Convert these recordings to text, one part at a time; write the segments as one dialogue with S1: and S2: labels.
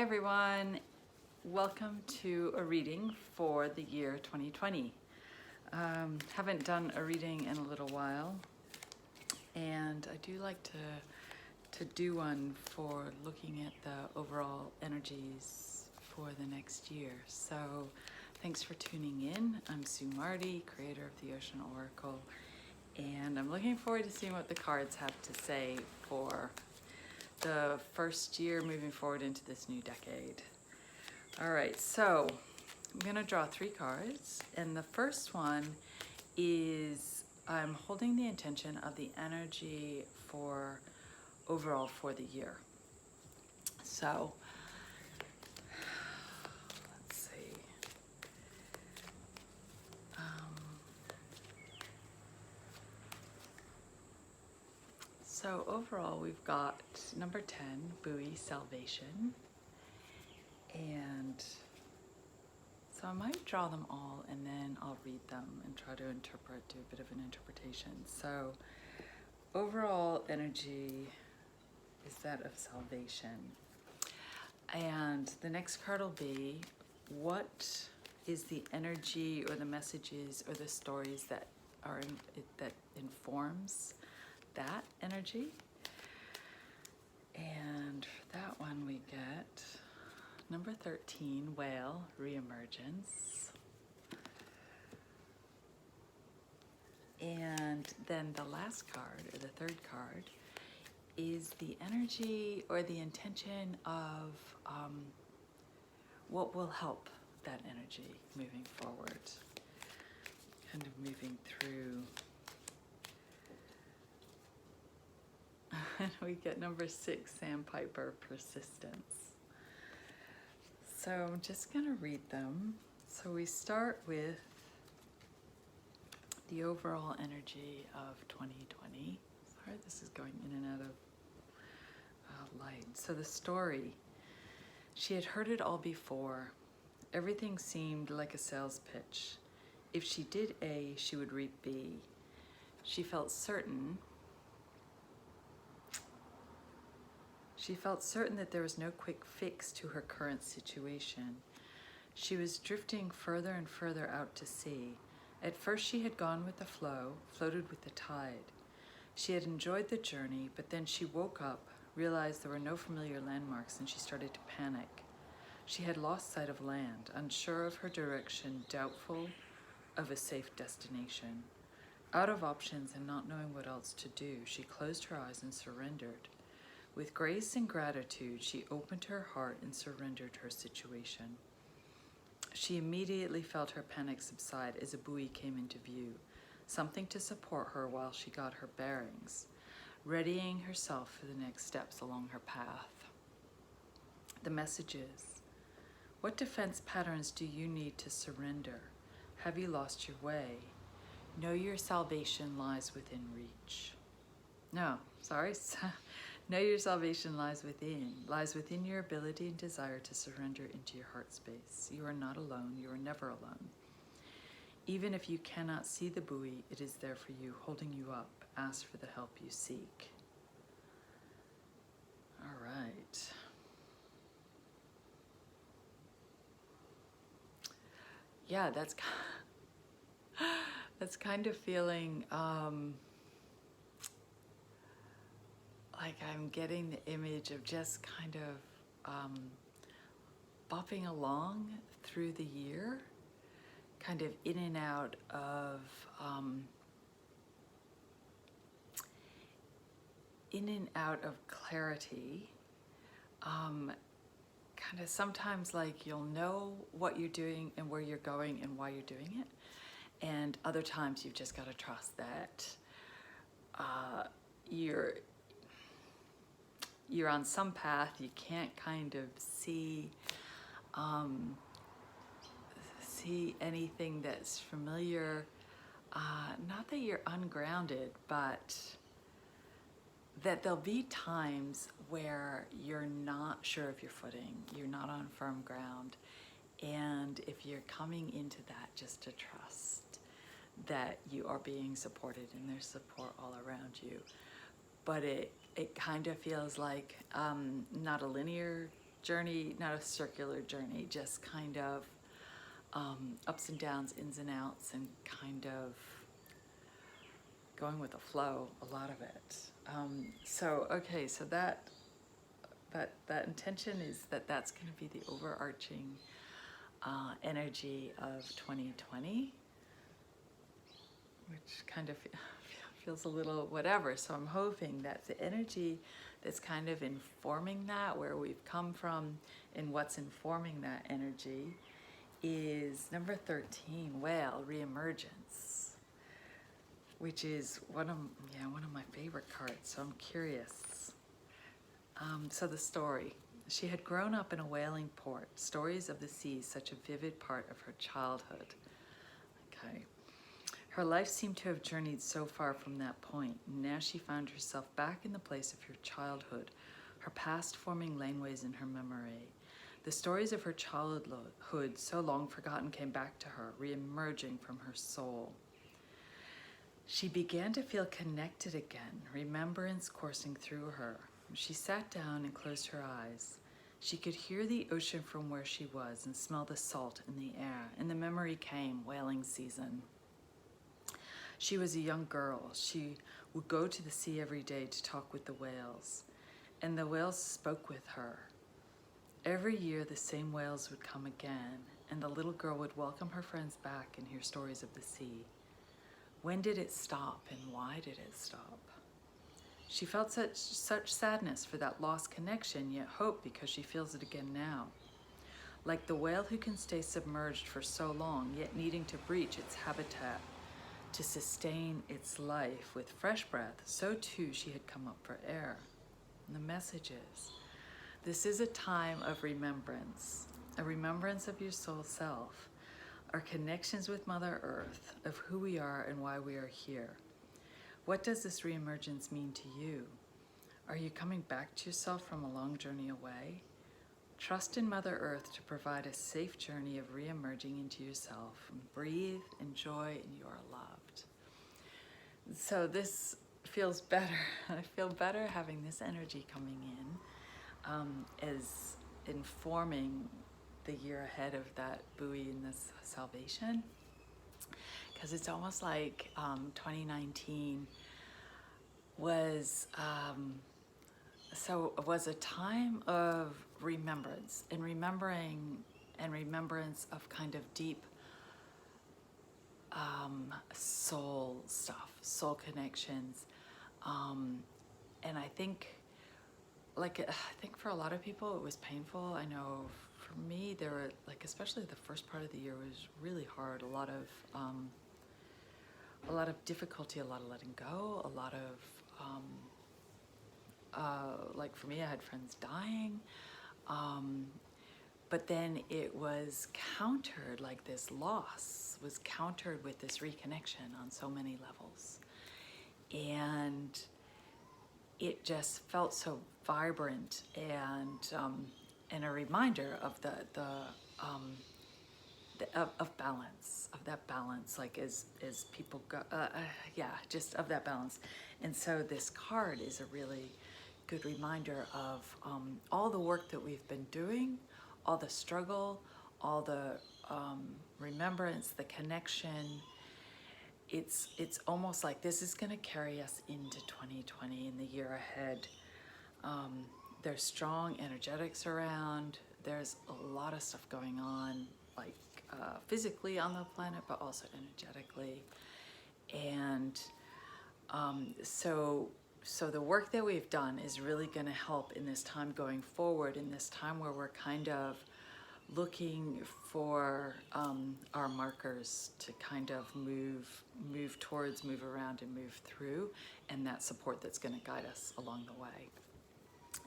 S1: everyone, welcome to a reading for the year 2020. Haven't done a reading in a little while, and I do like to do one for looking at the overall energies for the next year. So thanks for tuning in. I'm Sue Marty, creator of the Ocean Oracle, and I'm looking forward to seeing what the cards have to say for the first year moving forward into this new decade. All right, so I'm gonna draw 3 cards, and the first one is I'm holding the intention of the energy for overall for the year. So let's see. So overall we've got number 10, buoy, salvation. And so I might draw them all and then I'll read them and try to interpret, do a bit of an interpretation. So overall energy is that of salvation. And the next card will be, what is the energy or the messages or the stories that are that informs that energy? And for that one we get number 13, whale, reemergence. And then the last card, or the third card, is the energy or the intention of what will help that energy moving forward. Kind of moving through. And we get number 6, sandpiper, persistence. So I'm just going to read them. So we start with the overall energy of 2020. Sorry, this is going in and out of light. So the story. She had heard it all before. Everything seemed like a sales pitch. If she did A, she would reap B. She felt certain that there was no quick fix to her current situation. She was drifting further and further out to sea. At first she had gone with the flow, floated with the tide. She had enjoyed the journey, but then she woke up, realized there were no familiar landmarks, and she started to panic. She had lost sight of land, unsure of her direction, doubtful of a safe destination. Out of options and not knowing what else to do, she closed her eyes and surrendered. With grace and gratitude, she opened her heart and surrendered her situation. She immediately felt her panic subside as a buoy came into view, something to support her while she got her bearings, readying herself for the next steps along her path. The message is, what defense patterns do you need to surrender? Have you lost your way? Know your salvation lies within reach. Know your salvation lies within your ability and desire to surrender into your heart space. You are not alone. You are never alone. Even if you cannot see the buoy, it is there for you, holding you up. Ask for the help you seek. All right. Yeah, that's kind of feeling like I'm getting the image of just kind of bopping along through the year, kind of in and out of clarity. Kind of sometimes like you'll know what you're doing and where you're going and why you're doing it, and other times you've just got to trust that you're on some path. You can't kind of see anything that's familiar. Not that you're ungrounded, but that there'll be times where you're not sure of your footing, you're not on firm ground, and if you're coming into that, just to trust that you are being supported and there's support all around you. But it kind of feels like not a linear journey, not a circular journey, just kind of ups and downs, ins and outs, and kind of going with the flow, a lot of it. So that intention is that's going to be the overarching energy of 2020, which kind of feels a little whatever. So I'm hoping that the energy that's kind of informing that, where we've come from and what's informing that energy, is number 13, Whale, Reemergence, which is one of my favorite cards. So I'm curious. So the story. She had grown up in a whaling port. Stories of the sea, such a vivid part of her childhood. Okay. Her life seemed to have journeyed so far from that point. Now she found herself back in the place of her childhood, her past forming laneways in her memory. The stories of her childhood, so long forgotten, came back to her, re-emerging from her soul. She began to feel connected again, remembrance coursing through her. She sat down and closed her eyes. She could hear the ocean from where she was and smell the salt in the air, and the memory came, whaling season. She was a young girl. She would go to the sea every day to talk with the whales, and the whales spoke with her. Every year the same whales would come again, and the little girl would welcome her friends back and hear stories of the sea. When did it stop, and why did it stop? She felt such sadness for that lost connection, yet hope because she feels it again now. Like the whale who can stay submerged for so long, yet needing to breach its habitat to sustain its life with fresh breath, so too she had come up for air. And the message is, this is a time of remembrance, a remembrance of your soul self, our connections with Mother Earth, of who we are and why we are here. What does this reemergence mean to you? Are you coming back to yourself from a long journey away? Trust in Mother Earth to provide a safe journey of reemerging into yourself. Breathe, enjoy, and you are loved. So this feels better. I feel better having this energy coming in as informing the year ahead of that buoy in this salvation. Because it's almost like 2019 was a time of remembrance and remembrance of kind of deep soul stuff, soul connections, and I think for a lot of people it was painful. I know for me there were, especially the first part of the year was really hard. A lot of difficulty, a lot of letting go, a lot of for me, I had friends dying, but then it was countered, this loss was countered with this reconnection on so many levels, and it just felt so vibrant and a remander of of balance, of that balance, as people go, just of that balance. And so this card is a really good reminder of all the work that we've been doing, all the struggle, all the remembrance, the connection. It's almost like this is going to carry us into 2020 in the year ahead. There's strong energetics around. There's a lot of stuff going on, physically on the planet, but also energetically. And so the work that we've done is really going to help in this time going forward, in this time where we're kind of looking for our markers to kind of move towards, move around, and move through, and that support that's going to guide us along the way.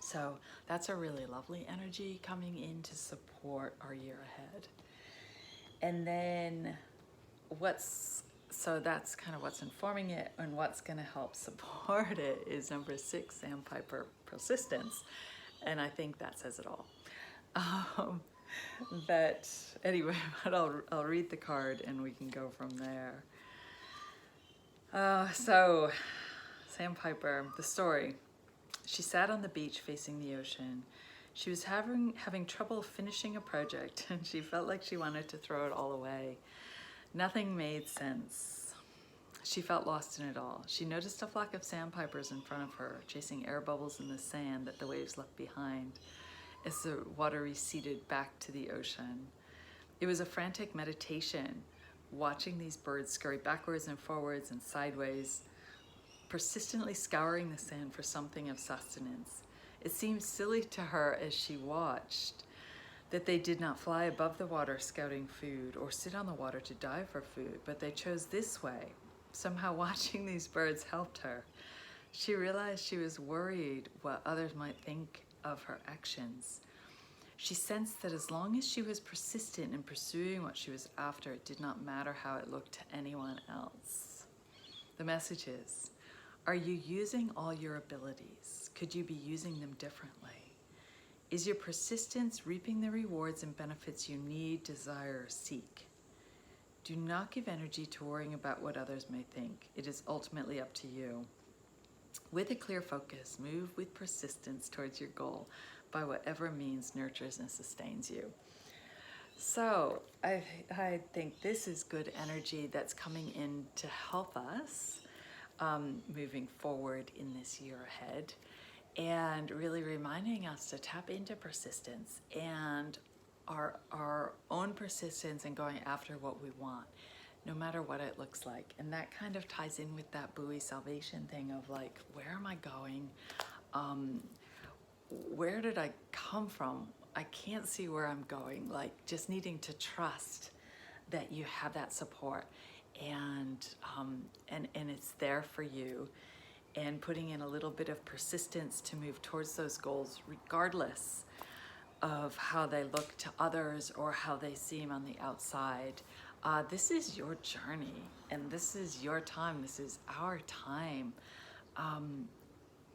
S1: So that's a really lovely energy coming in to support our year ahead. And then so that's kind of what's informing it, and what's going to help support it is number 6, Sandpiper, persistence. And I think that says it all. But anyway, I'll read the card and we can go from there. So, Sandpiper, the story. She sat on the beach facing the ocean. She was having trouble finishing a project, and she felt like she wanted to throw it all away. Nothing made sense. She felt lost in it all. She noticed a flock of sandpipers in front of her, chasing air bubbles in the sand that the waves left behind as the water receded back to the ocean. It was a frantic meditation, watching these birds scurry backwards and forwards and sideways, persistently scouring the sand for something of sustenance. It seemed silly to her as she watched that they did not fly above the water scouting food or sit on the water to dive for food, but they chose this way. Somehow watching these birds helped her. She realized she was worried what others might think of her actions. She sensed that as long as she was persistent in pursuing what she was after, it did not matter how it looked to anyone else. The message is, are you using all your abilities? Could you be using them differently? Is your persistence reaping the rewards and benefits you need, desire, or seek? Do not give energy to worrying about what others may think. It is ultimately up to you. With a clear focus, move with persistence towards your goal by whatever means nurtures and sustains you. So I think this is good energy that's coming in to help us moving forward in this year ahead, and really reminding us to tap into persistence and our own persistence in going after what we want, no matter what it looks like. And that kind of ties in with that buoy salvation thing of like, where am I going? Where did I come from? I can't see where I'm going. Like, just needing to trust that you have that support and it's there for you, and putting in a little bit of persistence to move towards those goals regardless of how they look to others or how they seem on the outside. This is your journey, and this is your time. This is our time.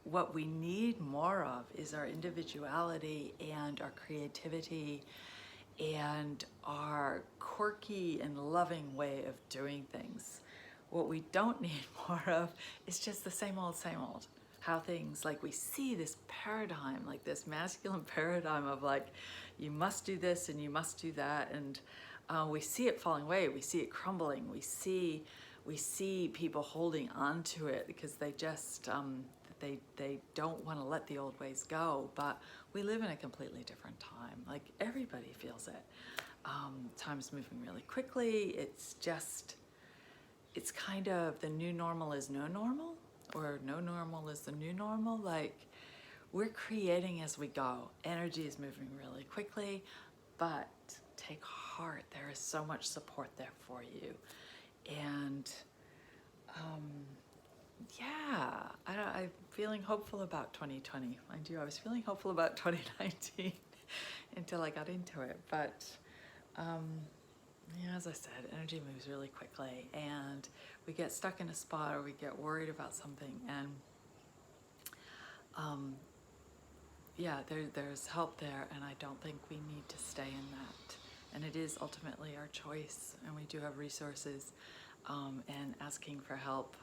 S1: What we need more of is our individuality and our creativity and our quirky and loving way of doing things. What we don't need more of is just the same old, how things, like, we see this paradigm, like this masculine paradigm of like, you must do this and you must do that, and we see it falling away, we see it crumbling, we see people holding on to it because they just they don't want to let the old ways go. But we live in a completely different time. Like, everybody feels it. Time's moving really quickly. It's kind of the new normal is no normal, or no normal is the new normal. Like, we're creating as we go. Energy is moving really quickly, but take heart. There is so much support there for you. And yeah, I'm feeling hopeful about 2020. Mind you, I was feeling hopeful about 2019 until I got into it. But yeah, as I said, energy moves really quickly, and we get stuck in a spot or we get worried about something, and yeah, there's help there, and I don't think we need to stay in that. And it is ultimately our choice, and we do have resources, and asking for help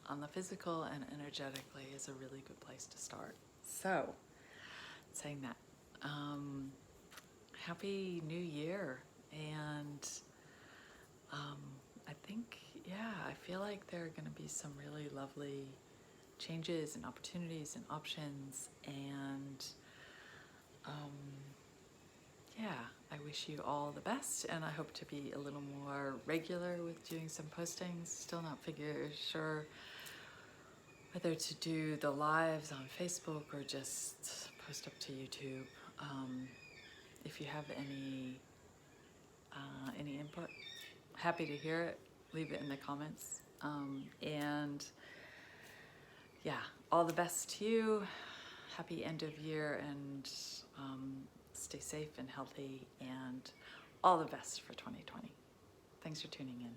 S1: on the physical and energetically is a really good place to start. So, saying that, Happy New Year. And I think, yeah, I feel like there are going to be some really lovely changes and opportunities and options, and yeah, I wish you all the best, and I hope to be a little more regular with doing some postings. Still not sure whether to do the lives on Facebook or just post up to YouTube. If you have any input, happy to hear it. Leave it in the comments. And yeah, all the best to you. Happy end of year, and stay safe and healthy, and all the best for 2020. Thanks for tuning in.